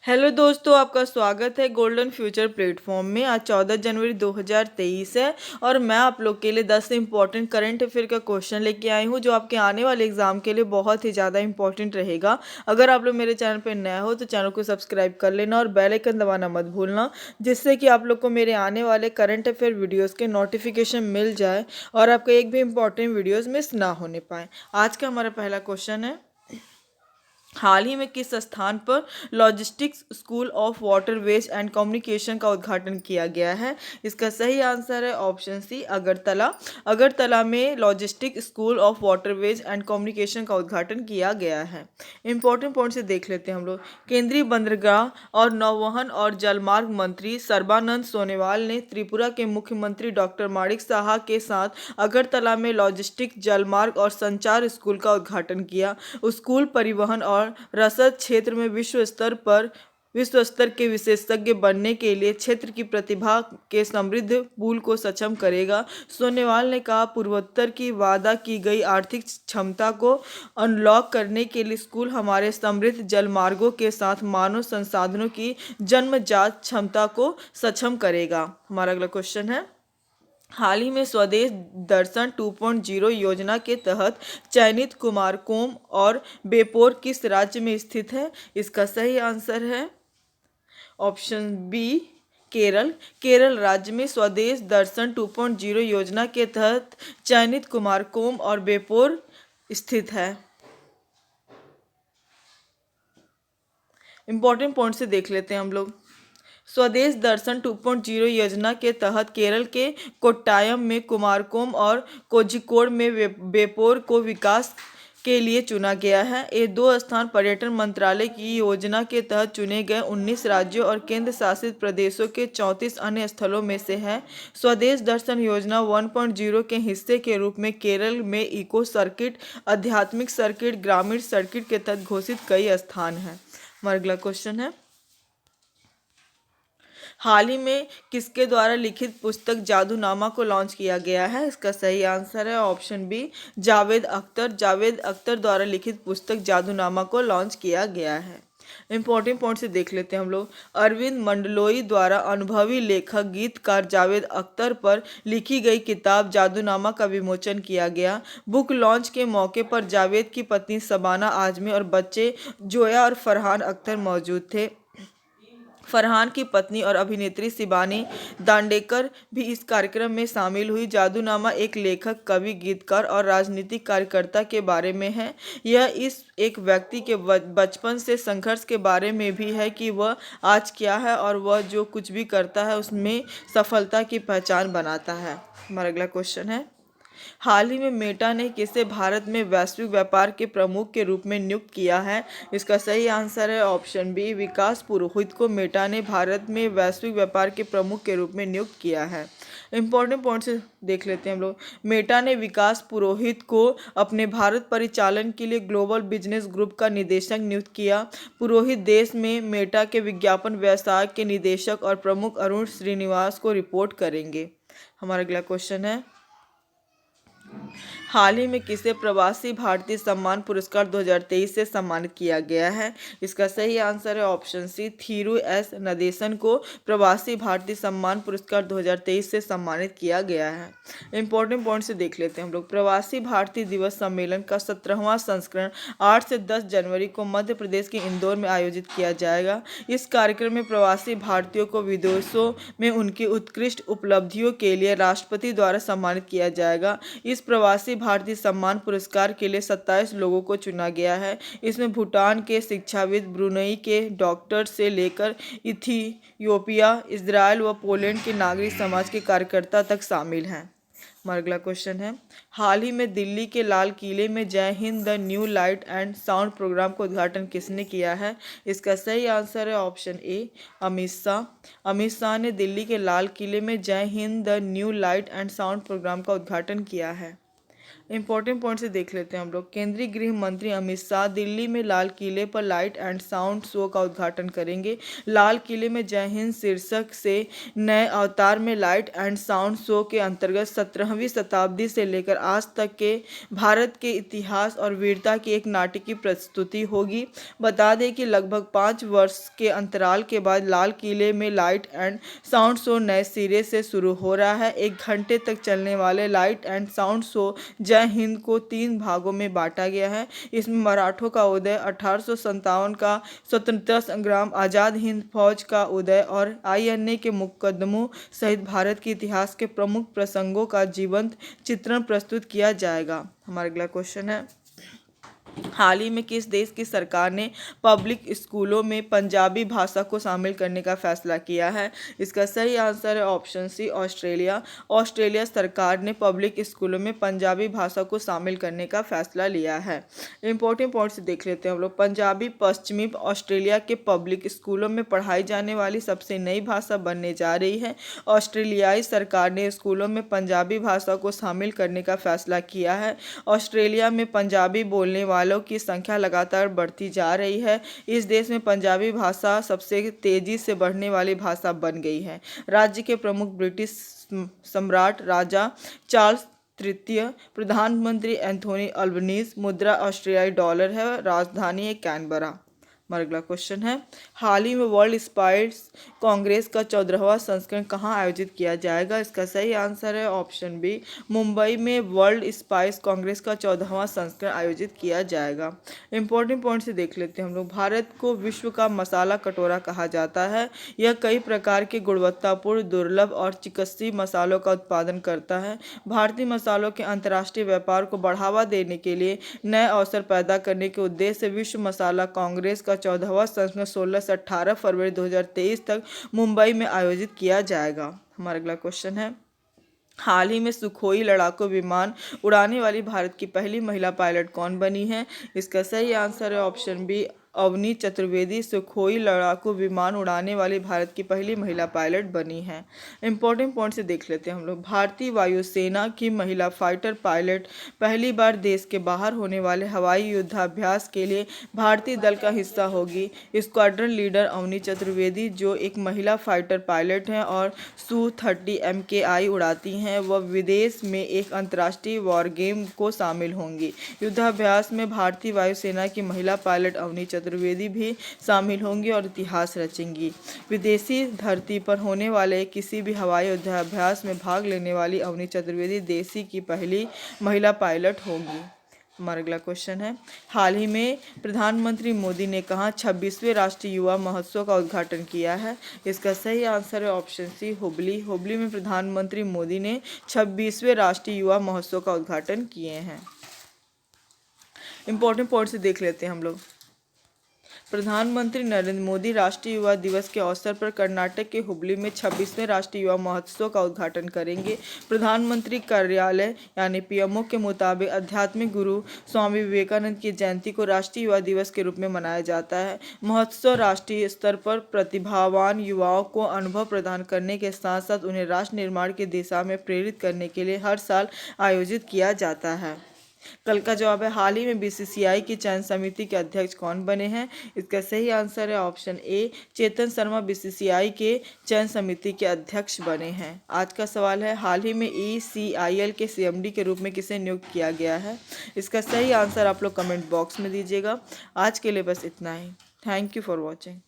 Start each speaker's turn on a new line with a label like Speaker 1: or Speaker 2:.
Speaker 1: Hello दोस्तों, आपका स्वागत है गोल्डन फ्यूचर प्लेटफॉर्म में। आज 14 जनवरी 2023 है और मैं आप लोग के लिए 10 इंपॉर्टेंट करंट अफेयर का क्वेश्चन लेके आई हूँ जो आपके आने वाले एग्जाम के लिए बहुत ही ज़्यादा इंपॉर्टेंट रहेगा। अगर आप लोग मेरे चैनल पर नया हो तो चैनल को सब्सक्राइब कर लेना और बेल आइकन दबाना मत भूलना, जिससे कि आप लोग को मेरे आने वाले करंट अफेयर वीडियोज़ के नोटिफिकेशन मिल जाए और आपका एक भी इंपॉर्टेंट वीडियोज़ मिस ना होने पाए। आज का हमारा पहला क्वेश्चन है, हाल ही में किस स्थान पर logistics school of waterways and communication का उद्घाटन किया गया है? इसका सही आंसर है ऑप्शन सी, अगरतला। अगरतला में logistic school of waterways and communication का उद्घाटन किया गया है। इंपॉर्टेंट पॉइंट से देख लेते हैं हम लोग। केंद्रीय बंदरगाह और नौवहन और जलमार्ग मंत्री सर्बानंद सोनोवाल ने त्रिपुरा के मुख्यमंत्री डॉक्टर माणिक साहा के साथ अगरतला में लॉजिस्टिक, जलमार्ग और संचार स्कूल का उद्घाटन किया। स्कूल परिवहन और रसद क्षेत्र में विश्व स्तर के विशेषज्ञ बनने के लिए क्षेत्र की प्रतिभा के समृद्ध पूल को सक्षम करेगा। सोनोवाल ने कहा, पूर्वोत्तर की वादा की गई आर्थिक क्षमता को अनलॉक करने के लिए स्कूल हमारे समृद्ध जलमार्गों के साथ मानव संसाधनों की जन्मजात क्षमता को सक्षम करेगा। हमारा अगला क्वेश्चन है, हाल ही में स्वदेश दर्शन 2.0 योजना के तहत चयनित कुमारकोम और बेपोर किस राज्य में स्थित है? इसका सही आंसर है ऑप्शन बी, केरल। केरल राज्य में स्वदेश दर्शन 2.0 योजना के तहत चयनित कुमारकोम और बेपोर स्थित है। इंपॉर्टेंट पॉइंट से देख लेते हैं हम लोग। स्वदेश दर्शन 2.0 योजना के तहत केरल के कोट्टायम में कुमारकोम और कोझिकोड में बेपोर को विकास के लिए चुना गया है। ये दो स्थान पर्यटन मंत्रालय की योजना के तहत चुने गए 19 राज्यों और केंद्र शासित प्रदेशों के 34 अन्य स्थलों में से है। स्वदेश दर्शन योजना 1.0 के हिस्से के रूप में केरल में इको सर्किट, आध्यात्मिक सर्किट, ग्रामीण सर्किट के तहत घोषित कई स्थान हैं। हमारा अगला क्वेश्चन है, हाल ही में किसके द्वारा लिखित पुस्तक जादूनामा को लॉन्च किया गया है? इसका सही आंसर है ऑप्शन बी, जावेद अख्तर। जावेद अख्तर द्वारा लिखित पुस्तक जादूनामा को लॉन्च किया गया है। इंपॉर्टेंट पॉइंट से देख लेते हैं हम लोग। अरविंद मंडलोई द्वारा अनुभवी लेखक गीतकार जावेद अख्तर पर लिखी गई किताब जादूनामा का विमोचन किया गया। बुक लॉन्च के मौके पर जावेद की पत्नी शबाना आजमी और बच्चे जोया और फरहान अख्तर मौजूद थे। फरहान की पत्नी और अभिनेत्री शिबानी दांडेकर भी इस कार्यक्रम में शामिल हुई। जादूनामा एक लेखक, कवि, गीतकार और राजनीतिक कार्यकर्ता के बारे में है। यह इस एक व्यक्ति के बचपन से संघर्ष के बारे में भी है कि वह आज क्या है और वह जो कुछ भी करता है उसमें सफलता की पहचान बनाता है। हमारा अगला क्वेश्चन है, हाल ही में मेटा ने किसे भारत में वैश्विक व्यापार के प्रमुख के रूप में नियुक्त किया है? इसका सही आंसर है ऑप्शन बी, विकास पुरोहित को मेटा ने भारत में वैश्विक व्यापार के प्रमुख के रूप में नियुक्त किया है। इंपॉर्टेंट पॉइंट से देख लेते हैं हम लोग। मेटा ने विकास पुरोहित को अपने भारत परिचालन के लिए ग्लोबल बिजनेस ग्रुप का निदेशक नियुक्त किया। पुरोहित देश में मेटा के विज्ञापन व्यवसाय के निदेशक और प्रमुख अरुण श्रीनिवास को रिपोर्ट करेंगे। हमारा अगला क्वेश्चन है, हाल ही में किसे प्रवासी भारतीय सम्मान पुरस्कार 2023 से सम्मानित किया गया है? इसका सही आंसर है ऑप्शन सी, थीरू एस नदेसन को प्रवासी भारतीय सम्मान पुरस्कार 2023 से सम्मानित किया गया है। इंपॉर्टेंट पॉइंट से देख लेते हैं हम लोग। प्रवासी भारतीय दिवस सम्मेलन का 17वां संस्करण 8 से 10 जनवरी को मध्य प्रदेश के इंदौर में आयोजित किया जाएगा। इस कार्यक्रम में प्रवासी भारतीयों को विदेशों में उनकी उत्कृष्ट उपलब्धियों के लिए राष्ट्रपति द्वारा सम्मानित किया जाएगा। इस प्रवासी भारतीय सम्मान पुरस्कार के लिए 27 लोगों को चुना गया है। इसमें भूटान के शिक्षाविद, ब्रुनई के डॉक्टर से लेकर इथियोपिया, इजराइल व पोलैंड के नागरिक समाज के कार्यकर्ता तक शामिल हैं। हमारा अगला क्वेश्चन है, हाल ही में दिल्ली के लाल किले में Jai Hind the new light and sound program का उद्घाटन किसने किया है? इसका सही आंसर है ऑप्शन ए, अमित शाह। अमित शाह ने दिल्ली के लाल किले में Jai Hind the new light and sound program का उद्घाटन किया है। इंपॉर्टेंट पॉइंट से देख लेते हैं हम लोग। केंद्रीय गृह मंत्री अमित शाह दिल्ली में लाल किले पर लाइट एंड साउंड शो का उद्घाटन करेंगे। लाल किले में जय हिंद शीर्षक से नए अवतार में लाइट एंड साउंड शो के अंतर्गत 17वीं शताब्दी से लेकर आज तक के भारत के इतिहास और वीरता की एक नाटकीय प्रस्तुति होगी। बता दें कि लगभग 5 वर्ष के अंतराल के बाद लाल किले में लाइट एंड साउंड शो नए सिरे से शुरू हो रहा है। 1 घंटे तक चलने वाले लाइट एंड साउंड शो जय हिंद को 3 भागों में बांटा गया है। इसमें मराठों का उदय, 1857 का स्वतंत्रता संग्राम, आज़ाद हिंद फौज का उदय और आईएनए के मुकदमों सहित भारत के इतिहास के प्रमुख प्रसंगों का जीवंत चित्रण प्रस्तुत किया जाएगा। हमारा अगला क्वेश्चन है, हाल ही में किस देश की सरकार ने पब्लिक स्कूलों में पंजाबी भाषा को शामिल करने का फैसला किया है? इसका सही आंसर है ऑप्शन सी, ऑस्ट्रेलिया। ऑस्ट्रेलिया सरकार ने पब्लिक स्कूलों में पंजाबी भाषा को शामिल करने का फैसला लिया है। इंपॉर्टेंट पॉइंट्स देख लेते हैं हम लोग। पंजाबी पश्चिमी ऑस्ट्रेलिया के पब्लिक स्कूलों में पढ़ाई जाने वाली सबसे नई भाषा बनने जा रही है। ऑस्ट्रेलियाई सरकार ने स्कूलों में पंजाबी भाषा को शामिल करने का फैसला किया है। ऑस्ट्रेलिया में पंजाबी बोलने वालों की संख्या लगातार बढ़ती जा रही है। इस देश में पंजाबी भाषा सबसे तेजी से बढ़ने वाली भाषा बन गई है। राज्य के प्रमुख ब्रिटिश सम्राट राजा चार्ल्स तृतीय, प्रधानमंत्री एंथोनी अल्बनीज, मुद्रा ऑस्ट्रेलियाई डॉलर है, राजधानी है कैनबरा। हमारा अगला क्वेश्चन है, हाल ही में वर्ल्ड स्पाइस कांग्रेस का 14वां संस्करण कहाँ आयोजित किया जाएगा? इसका सही आंसर है ऑप्शन बी, मुंबई में वर्ल्ड स्पाइस कांग्रेस का 14वां संस्करण आयोजित किया जाएगा। इंपॉर्टेंट पॉइंट से देख लेते हैं हम लोग। भारत को विश्व का मसाला कटोरा कहा जाता है। यह कई प्रकार के गुणवत्तापूर्ण, दुर्लभ और चिकित्सीय मसालों का उत्पादन करता है। भारतीय मसालों के अंतर्राष्ट्रीय व्यापार को बढ़ावा देने के लिए नए अवसर पैदा करने के उद्देश्य से विश्व मसाला कांग्रेस का 14वां संस्करण 16 से 18 फरवरी 2023 तक मुंबई में आयोजित किया जाएगा। हमारा अगला क्वेश्चन है, हाल ही में सुखोई लड़ाकू विमान उड़ाने वाली भारत की पहली महिला पायलट कौन बनी है? इसका सही आंसर है option B, Avani Chaturvedi Sukhoi लड़ाकू विमान उड़ाने वाली भारत की पहली महिला पायलट बनी है। इंपॉर्टेंट पॉइंट से देख लेते हैं हम लोग। भारतीय वायुसेना की महिला फाइटर पायलट पहली बार देश के बाहर होने वाले हवाई युद्धाभ्यास के लिए भारतीय दल का हिस्सा होगी। स्क्वाड्रन लीडर अवनी चतुर्वेदी, जो एक महिला फाइटर पायलट हैं और Su-30 MKI उड़ाती हैं, वह विदेश में एक अंतर्राष्ट्रीय वॉर गेम को शामिल होंगी। युद्धाभ्यास में भारतीय वायुसेना की महिला पायलट अवनी चतुर्वेदी भी शामिल होंगी और इतिहास रचेंगी। विदेशी धरती पर होने वाले किसी भी हवाई युद्धाभ्यास में भाग लेने वाली अवनी चतुर्वेदी देश की पहली महिला पायलट होगी। हमारा अगला क्वेश्चन है, हाल ही में प्रधानमंत्री मोदी ने कहाँ 26वें राष्ट्रीय युवा महोत्सव का उद्घाटन किया है? इसका सही आंसर है ऑप्शन सी, हुबली। हुबली में प्रधानमंत्री मोदी ने 26वें राष्ट्रीय युवा महोत्सव का उद्घाटन किए हैं। इंपॉर्टेंट पॉइंट से देख लेते हैं हम लोग। प्रधानमंत्री नरेंद्र मोदी राष्ट्रीय युवा दिवस के अवसर पर कर्नाटक के हुबली में 26वें राष्ट्रीय युवा महोत्सव का उद्घाटन करेंगे। प्रधानमंत्री कार्यालय यानी पीएमओ के मुताबिक आध्यात्मिक गुरु स्वामी विवेकानंद की जयंती को राष्ट्रीय युवा दिवस के रूप में मनाया जाता है। महोत्सव राष्ट्रीय स्तर पर प्रतिभावान युवाओं को अनुभव प्रदान करने के साथ साथ उन्हें राष्ट्र निर्माण की दिशा में प्रेरित करने के लिए हर साल आयोजित किया जाता है। कल का जवाब है, हाल ही में बीसीसीआई की चयन समिति के अध्यक्ष कौन बने हैं? इसका सही आंसर है ऑप्शन ए, चेतन शर्मा बीसीसीआई के चयन समिति के अध्यक्ष बने हैं। आज का सवाल है, हाल ही में ECIL के CMD के रूप में किसे नियुक्त किया गया है? इसका सही आंसर आप लोग कमेंट बॉक्स में दीजिएगा। आज के लिए बस इतना ही। Thank you for watching.